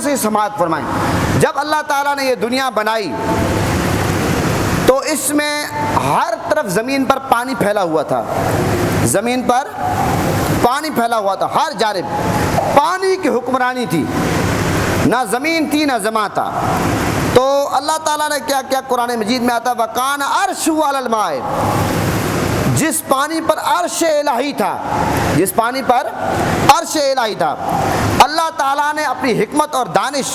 سے سماعت فرمائیں۔ جب اللہ تعالیٰ نے یہ دنیا بنائی تو اس میں ہر طرف زمین پر پانی پھیلا ہوا تھا، زمین پر پانی پھیلا ہوا تھا، ہر جانب پانی کی حکمرانی تھی، نہ زمین تھی نہ زماں تھا۔ تو اللہ تعالیٰ نے کیا کیا، قرآن مجید میں آتا ہے وَكَانَ عَرْشُهُ عَلَى الْمَاءِ، جس پانی پر عرش الہی تھا، جس پانی پر عرش الہی تھا، اللہ تعالیٰ نے اپنی حکمت اور دانش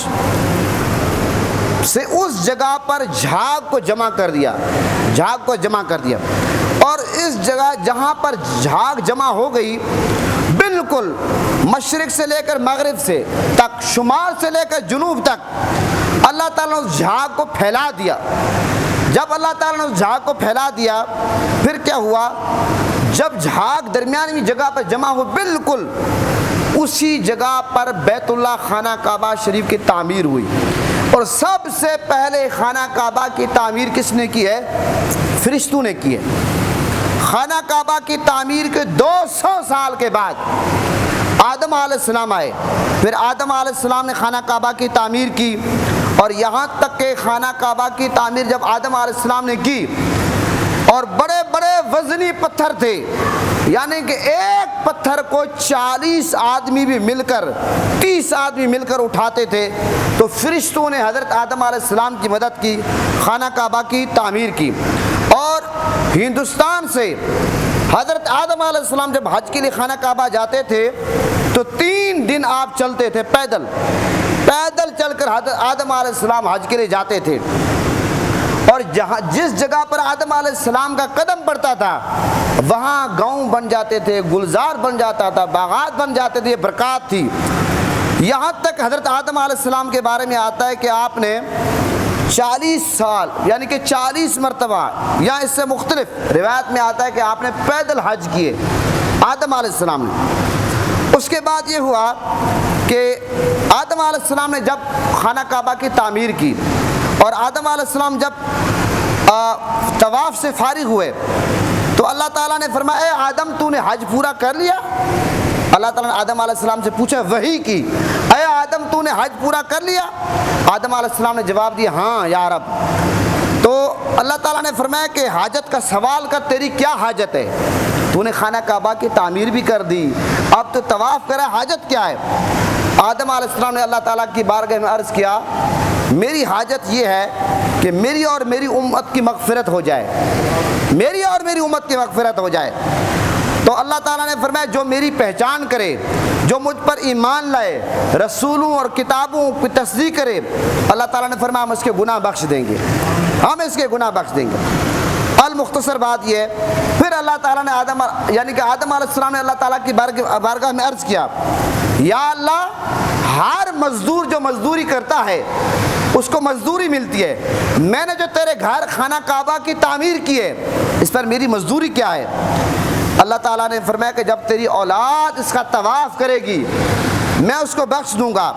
سے اس جگہ پر جھاگ کو جمع کر دیا، جھاگ کو جمع کر دیا، اور اس جگہ جہاں پر جھاگ جمع ہو گئی بالکل مشرق سے لے کر مغرب سے تک، شمال سے لے کر جنوب تک اللہ تعالیٰ نے اس جھاگ کو پھیلا دیا۔ جب اللہ تعالیٰ نے اس جھاگ کو پھیلا دیا پھر کیا ہوا، جب جھاگ درمیانی جگہ پر جمع ہو بالکل اسی جگہ پر بیت اللہ خانہ کعبہ شریف کی تعمیر ہوئی، اور سب سے پہلے خانہ کعبہ کی تعمیر کس نے کی ہے؟ فرشتوں نے کی ہے۔ خانہ کعبہ کی تعمیر کے 200 سال کے بعد آدم علیہ السلام آئے، پھر آدم علیہ السلام نے خانہ کعبہ کی تعمیر کی، اور یہاں تک کہ خانہ کعبہ کی تعمیر جب آدم علیہ السلام نے کی اور بڑے بڑے وزنی پتھر تھے، یعنی کہ ایک پتھر کو 40 آدمی بھی مل کر 30 آدمی مل کر اٹھاتے تھے، تو فرشتوں نے حضرت آدم علیہ السلام کی مدد کی، خانہ کعبہ کی تعمیر کی۔ اور ہندوستان سے حضرت آدم علیہ السلام جب حج کے لیے خانہ کعبہ جاتے تھے تو 3 دن آپ چلتے تھے، پیدل چل کر حضرت آدم علیہ السلام حج کے لیے جاتے تھے، اور جس جگہ پر آدم علیہ السلام کا قدم پڑتا تھا وہاں گاؤں بن جاتے تھے، گلزار بن جاتا تھا، باغات بن جاتے تھے، یہ برکات تھی۔ یہاں تک حضرت آدم علیہ السلام کے بارے میں آتا ہے کہ آپ نے 40 سال یعنی کہ 40 مرتبہ، یا اس سے مختلف روایت میں آتا ہے کہ آپ نے پیدل حج کیے آدم علیہ السلام نے۔ اس کے بعد یہ ہوا کہ آدم علیہ السلام نے جب خانہ کعبہ کی تعمیر کی اور آدم علیہ السلام جب طواف سے فارغ ہوئے تو اللہ تعالیٰ نے فرمایا اے آدم تو نے حج پورا کر لیا؟ اللہ تعالیٰ نے آدم علیہ السلام سے پوچھا، وحی کی، اے آدم تو نے حج پورا کر لیا؟ آدم علیہ السلام نے جواب دیا ہاں یا رب۔ تو اللہ تعالیٰ نے فرمایا کہ حاجت کا سوال کر، تیری کیا حاجت ہے؟ تو نے خانہ کعبہ کی تعمیر بھی کر دی، اب تو طواف کرا، حاجت کیا ہے؟ آدم علیہ السلام نے اللہ تعالیٰ کی بارگاہ میں عرض کیا، میری حاجت یہ ہے کہ میری اور میری امت کی مغفرت ہو جائے، میری اور میری امت کی مغفرت ہو جائے۔ تو اللہ تعالیٰ نے فرمایا جو میری پہچان کرے، جو مجھ پر ایمان لائے، رسولوں اور کتابوں کی تصدیق کرے، اللہ تعالیٰ نے فرمایا ہم اس کے گناہ بخش دیں گے، ہم اس کے گناہ بخش دیں گے۔ المختصر بات یہ ہے، پھر اللہ تعالیٰ نے آدم علیہ السلام نے اللہ تعالیٰ کی بارگاہ میں عرض کیا، یا اللہ ہر مزدور جو مزدوری کرتا ہے اس کو مزدوری ملتی ہے، میں نے جو تیرے گھر خانہ کعبہ کی تعمیر کی ہے اس پر میری مزدوری کیا ہے؟ اللہ تعالیٰ نے فرمایا کہ جب تیری اولاد اس کا طواف کرے گی میں اس کو بخش دوں گا۔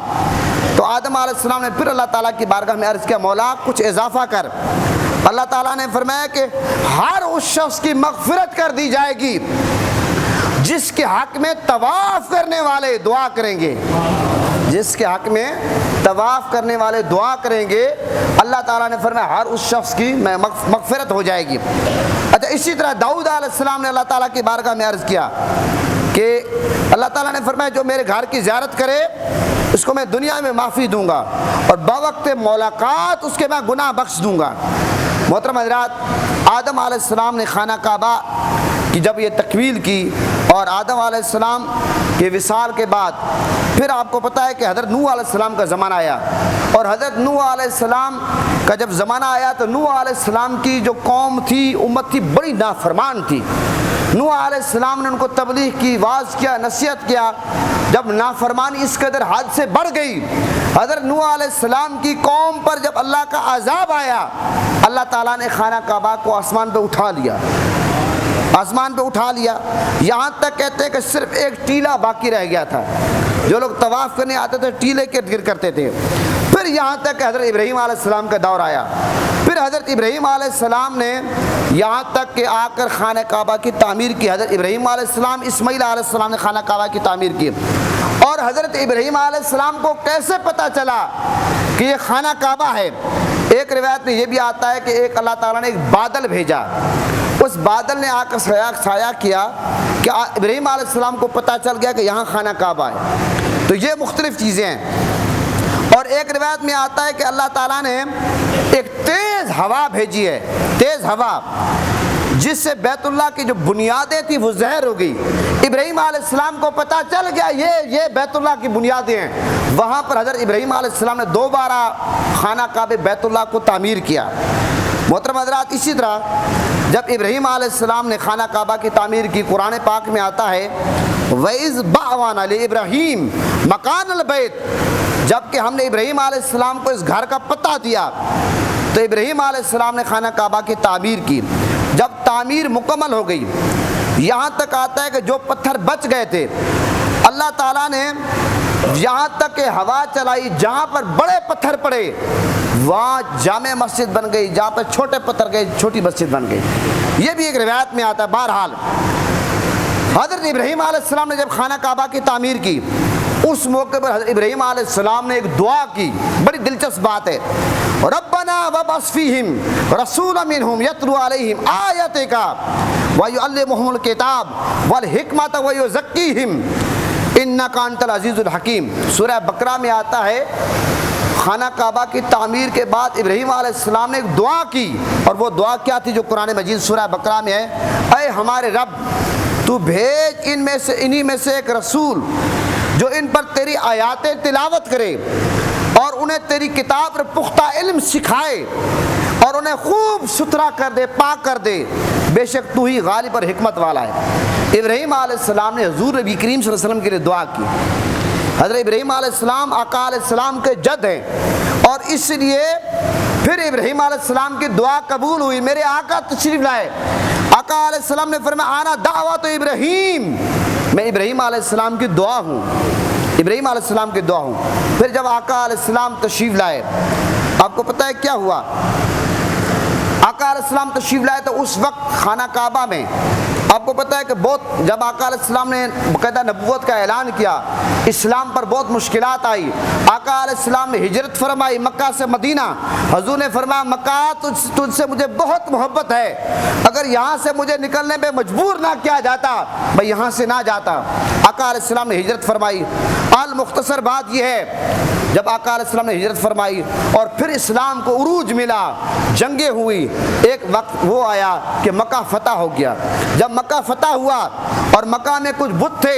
تو آدم علیہ السلام نے پھر اللہ تعالیٰ کی بارگاہ میں عرض کیا، مولا کچھ اضافہ کر۔ اللہ تعالیٰ نے فرمایا کہ ہر اس شخص کی مغفرت کر دی جائے گی جس کے حق میں طواف کرنے والے دعا کریں گے، جس کے حق میں طواف کرنے والے دعا کریں گے، اللہ تعالیٰ نے فرمایا ہر اس شخص کی مغفرت ہو جائے گی۔ اچھا، اسی طرح داؤد علیہ السلام نے اللہ تعالیٰ کی بارگاہ میں عرض کیا کہ اللہ تعالیٰ نے فرمایا جو میرے گھر کی زیارت کرے اس کو میں دنیا میں معافی دوں گا اور بوقت ملاقات اس کے میں گناہ بخش دوں گا۔ محترم حضرات، آدم علیہ السلام نے خانہ کعبہ کی جب یہ تکمیل کی اور آدم علیہ السلام کے وصال کے بعد پھر آپ کو پتہ ہے کہ حضرت نوح علیہ السلام کا زمانہ آیا، اور حضرت نوح علیہ السلام کا جب زمانہ آیا تو نوح علیہ السلام کی جو قوم تھی، امت تھی، بڑی نافرمان تھی۔ نوح علیہ السلام نے ان کو تبلیغ کی، واعظ کیا، نصیحت کیا۔ جب نافرمانی اس قدر حد سے بڑھ گئی، حضرت نوح علیہ السلام کی قوم پر جب اللہ کا عذاب آیا، اللہ تعالیٰ نے خانہ کعبہ کو آسمان پہ اٹھا لیا، آسمان پہ اٹھا لیا، یہاں تک کہتے ہیں کہ صرف ایک ٹیلا باقی رہ گیا تھا۔ جو لوگ طواف کرنے آتے تھے ٹیلے کے گر کرتے تھے۔ پھر یہاں تک کہ حضرت ابراہیم علیہ السلام کا دور آیا، پھر حضرت ابراہیم علیہ السلام نے یہاں تک کہ آ کر خانہ کعبہ کی تعمیر کی۔ حضرت ابراہیم علیہ السلام، اسماعیل علیہ السلام نے خانہ کعبہ کی تعمیر کی، اور حضرت ابراہیم علیہ السلام کو کیسے پتہ چلا کہ یہ خانہ کعبہ ہے؟ ایک روایت میں یہ بھی آتا ہے کہ ایک اللہ تعالیٰ نے ایک بادل بھیجا، اس بادل نے آ کر سایہ کیا کہ ابراہیم علیہ السلام کو پتہ چل گیا کہ یہاں خانہ کعبہ ہے۔ تو یہ مختلف چیزیں ہیں۔ اور ایک روایت میں آتا ہے کہ اللہ تعالیٰ نے ایک تیز ہوا بھیجی ہے، تیز ہوا، جس سے بیت اللہ کی جو بنیادیں تھیں وہ زہر ہو گئی۔ ابراہیم علیہ السلام کو پتہ چل گیا یہ بیت اللہ کی بنیادیں ہیں۔ وہاں پر حضرت ابراہیم علیہ السلام نے دوبارہ خانہ کعبہ بیت اللہ کو تعمیر کیا۔ محترم حضرات، اسی طرح جب ابراہیم علیہ السلام نے خانہ کعبہ کی تعمیر کی، قرآن پاک میں آتا ہے وَإِذْ بَعْوَانَ لِإِبْرَاهِيمَ مَكَانَ الْبَيْتِ، جب کہ ہم نے ابراہیم علیہ السلام کو اس گھر کا پتہ دیا تو ابراہیم علیہ السلام نے خانہ کعبہ کی تعمیر کی۔ جب تعمیر مکمل ہو گئی، یہاں تک آتا ہے کہ جو پتھر بچ گئے تھے اللہ تعالیٰ نے یہاں تک کہ ہوا چلائی، جہاں پر بڑے پتھر پڑے وہاں جامع مسجد بن گئی، جہاں پر چھوٹے پتھر گئے چھوٹی مسجد بن گئی۔ یہ بھی ایک روایت میں آتا ہے۔ بہرحال حضرت ابراہیم علیہ السلام نے جب خانہ کعبہ کی تعمیر کی، اس موقع پر حضرت ابراہیم علیہ السلام نے ایک دعا کی، بڑی دلچسپ بات ہے۔ ربنا وابعث فیہم رسولا منہم یتلو علیہم آیاتک ویعلمہم الکتاب والحکمۃ ویزکیہم انک انت العزیز الحکیم۔ سورہ بقرہ میں آتا ہے خانہ کعبہ کی تعمیر کے بعد ابراہیم علیہ السلام نے ایک دعا کی، اور وہ دعا کیا تھی جو قرآن مجید سورہ بقرہ میں ہے؟ اے ہمارے رب، تو بھیج انہی میں سے ایک رسول جو ان پر تیری آیاتیں تلاوت کرے اور انہیں تیری کتاب پر پختہ علم سکھائے اور انہیں خوب ستھرا کر دے، پاک کر دے، بے شک تو ہی غالب اور حکمت والا ہے۔ ابراہیم علیہ السلام نے حضور نبی کریم صلی اللہ علیہ وسلم کے لیے دعا کی۔ حضرت ابراہیم علیہ السلام آقا علیہ السلام کے جد ہیں، اور اس لیے پھر ابراہیم علیہ السلام کی دعا قبول ہوئی۔ میرے آقا تشریف لائے، آقا علیہ السلام نے فرمایا آنا دعوت ابراہیم، میں ابراہیم علیہ السلام کی دعا ہوں، ابراہیم علیہ السلام کی دعا ہوں۔ پھر جب آقا علیہ السلام تشریف لائے، آپ کو پتہ ہے کیا ہوا؟ آقا علیہ السلام تشریف لائے تو اس وقت خانہ کعبہ میں آپ کو پتہ ہے کہ جب آقا علیہ السلام نے باقاعدہ نبوت کا اعلان کیا، اسلام پر بہت مشکلات آئی۔ آقا علیہ السلام نے ہجرت فرمائی مکہ سے مدینہ۔ حضور نے فرمایا مکہ تجھ سے مجھے بہت محبت ہے، اگر یہاں سے مجھے نکلنے پہ مجبور نہ کیا جاتا میں یہاں سے نہ جاتا۔ آقا علیہ السلام نے ہجرت فرمائی۔ المختصر بات یہ ہے، جب آقا علیہ السلام نے ہجرت فرمائی اور پھر اسلام کو عروج ملا، جنگیں ہوئی، ایک وقت وہ آیا کہ مکہ فتح ہو گیا۔ جب مکہ فتح ہوا اور مکہ میں کچھ بت تھے،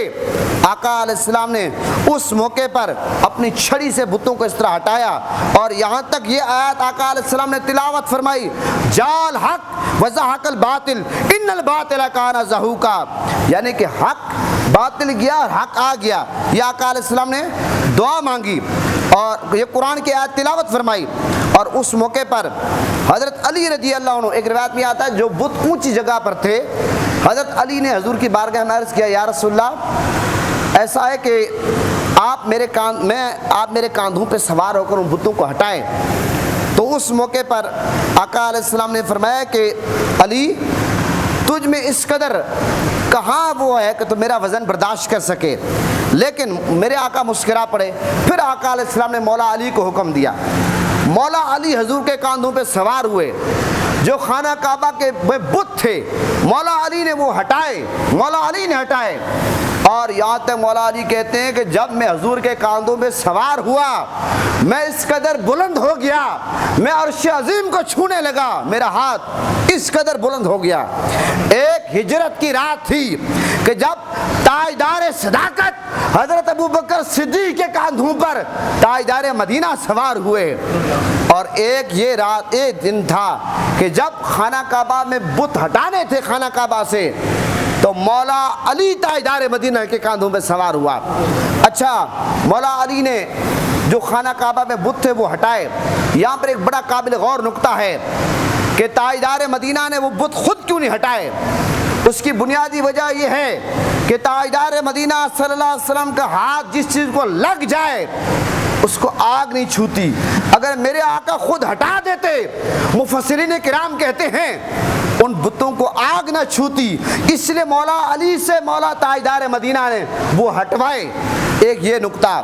آقا علیہ السلام نے اس موقع پر اپنی چھڑی سے بتوں کو اس طرح ہٹایا، اور یہاں تک یہ آیت آقا علیہ السلام نے تلاوت فرمائی، جال حق وزہق الباطل ان الباطل کان زہوقا، یعنی کہ حق باطل گیا اور حق آ گیا۔ یہ آقا علیہ السلام نے دعا مانگی اور یہ قرآن کی آیت تلاوت فرمائی۔ اور اس موقع پر حضرت علی رضی اللہ عنہ، ایک روایت میں آتا ہے جو بت اونچی جگہ پر تھے، حضرت علی نے حضور کی بارگاہ میں عرض کیا، یا رسول اللہ ایسا ہے کہ آپ میرے کاندھوں پہ سوار ہو کر ان بتوں کو ہٹائیں۔ تو اس موقع پر آقا علیہ السلام نے فرمایا کہ علی تجھ میں اس قدر کہاں وہ ہے کہ تو میرا وزن برداشت کر سکے، لیکن میرے آقا مسکرا پڑے۔ پھر آقا علیہ السلام نے مولا علی کو حکم دیا، مولا علی حضور کے کاندھوں پہ سوار ہوئے، جو خانہ کعبہ کے بت تھے مولا علی نے وہ ہٹائے، مولا علی نے ہٹائے۔ اور یہاں تک مولا علی کہتے ہیں کہ جب میں حضور کے کاندھوں پہ سوار ہوا میں اس قدر بلند ہو گیا، میں عرش عظیم کو چھونے لگا، میرا ہاتھ اس قدر بلند ہو گیا۔ ایک ہجرت کی رات تھی کہ جب تاجدار صداقت حضرت ابوبکر صدیق کے کاندھوں پر تاجدار مدینہ سوار ہوئے، اور ایک یہ رات ایک دن تھا کہ جب خانہ کعبہ میں بت ہٹانے تھے خانہ کعبہ سے، تو مولا علی تاجدار مدینہ کے کاندھوں پہ سوار ہوا۔ اچھا، مولا علی نے جو خانہ کعبہ میں بت تھے وہ ہٹائے۔ یہاں پر ایک بڑا قابل غور نقطہ ہے کہ تاجدار مدینہ نے وہ بت خود کیوں نہیں ہٹائے؟ اس کی بنیادی وجہ یہ ہے کہ تاجدار مدینہ صلی اللہ علیہ وسلم کا ہاتھ جس چیز کو لگ جائے اس کو آگ نہیں چھوتی۔ اگر میرے آقا خود ہٹا دیتے، مفسرین کرام کہتے ہیں ان بتوں کو آگ نہ چھوتی، اس لیے مولا علی سے مولا تاجدار مدینہ نے وہ ہٹوائے۔ ایک یہ نقطہ۔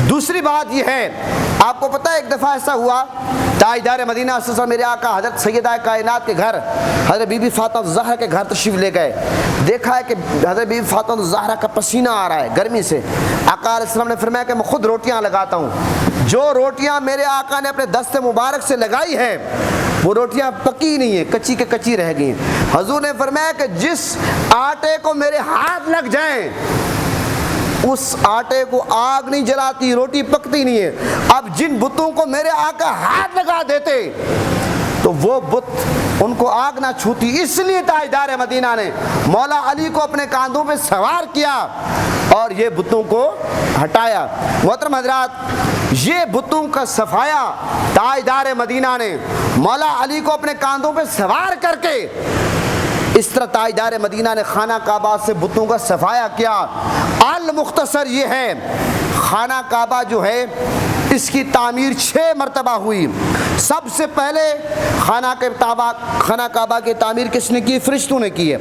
دوسری بات یہ ہے، آپ کو پتہ ہے ایک دفعہ ایسا ہوا، تاجدار مدینہ صلی اللہ علیہ وسلم میرے آقا حضرت سیدہ کائنات کے گھر حضرت بی بی فاطمہ الزہرا کے گھر تشریف لے گئے۔ دیکھا ہے کہ حضرت بی بی فاطمہ الزہرا کا پسینہ آ رہا ہے گرمی سے۔ آقا علیہ السلام نے فرمایا کہ میں خود روٹیاں لگاتا ہوں۔ جو روٹیاں میرے آقا نے اپنے دست مبارک سے لگائی ہے وہ روٹیاں پکی نہیں ہیں، کچی کے کچی رہ گئی ہیں۔ حضور نے فرمایا کہ جس آٹے کو میرے ہاتھ لگ جائیں اس آٹے کو آگ نہیں جلاتی، روٹی پکتی نہیں ہے۔ اب جن بتوں کو میرے آقا ہاتھ لگا دیتے تو وہ بت ان کو آگ نہ چھوتی، اس لیے تاجدار مدینہ نے مولا علی کو اپنے کاندھوں پہ سوار کیا اور یہ بتوں کو ہٹایا۔ محترم حضرات، یہ بتوں کا صفایا تاجدار مدینہ نے مولا علی کو اپنے کاندھوں پہ سوار کر کے اس طرح تاجدار مدینہ نے خانہ کعبہ سے بتوں کا صفایا کیا۔ المختصر یہ ہے، خانہ کعبہ جو ہے اس کی تعمیر 6 مرتبہ ہوئی۔ سب سے پہلے خانہ کعبہ کی تعمیر کس نے کی؟ فرشتوں نے کی ہے۔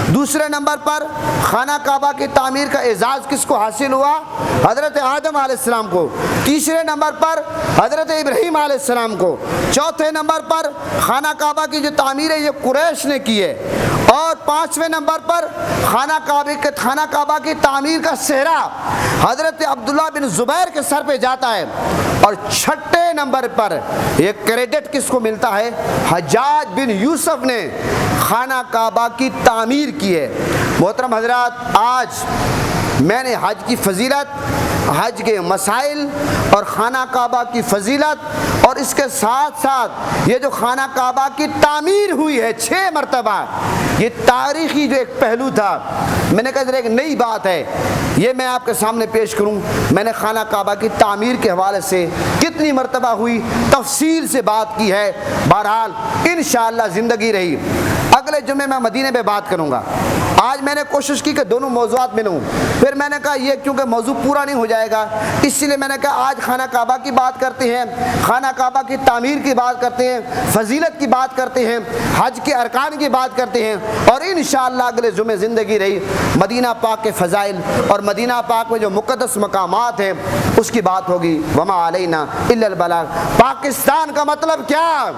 دوسرے نمبر پر خانہ کعبہ کی تعمیر کا اعزاز کس کو حاصل ہوا؟ حضرت آدم علیہ السلام کو۔ تیسرے نمبر پر حضرت ابراہیم علیہ السلام کو۔ چوتھے نمبر پر خانہ کعبہ کی جو تعمیر ہے یہ قریش نے کی ہے۔ اور 5ویں نمبر پر خانہ کعبہ کی تعمیر کا سہرا حضرت عبداللہ بن زبیر کے سر پہ جاتا ہے۔ اور 6 نمبر پر یہ کریڈٹ کس کو ملتا ہے؟ حجاج بن یوسف نے خانہ کعبہ کی تعمیر کی ہے۔ محترم حضرات، آج میں نے حج کی فضیلت، حج کے مسائل اور خانہ کعبہ کی فضیلت اور اس کے ساتھ ساتھ یہ جو خانہ کعبہ کی تعمیر ہوئی ہے 6 مرتبہ، یہ تاریخی جو ایک پہلو تھا، میں نے کہا ایک نئی بات ہے، یہ میں آپ کے سامنے پیش کروں۔ میں نے خانہ کعبہ کی تعمیر کے حوالے سے کتنی مرتبہ ہوئی تفصیل سے بات کی ہے۔ بہرحال انشاءاللہ زندگی رہی اگلے جمعے میں مدینے پہ بات کروں گا۔ آج میں نے کوشش کی کہ دونوں موضوعات میں لوں، پھر میں نے کہا یہ کیونکہ موضوع پورا نہیں ہو جائے گا، اس لیے میں نے کہا آج خانہ کعبہ کی بات کرتے ہیں، خانہ کعبہ کی تعمیر کی بات کرتے ہیں، فضیلت کی بات کرتے ہیں، حج کے ارکان کی بات کرتے ہیں، اور انشاءاللہ اگلے جمعے زندگی رہی مدینہ پاک کے فضائل اور مدینہ پاک میں جو مقدس مقامات ہیں اس کی بات ہوگی۔ وما علینا الا البلاغ۔ پاکستان کا مطلب کیا؟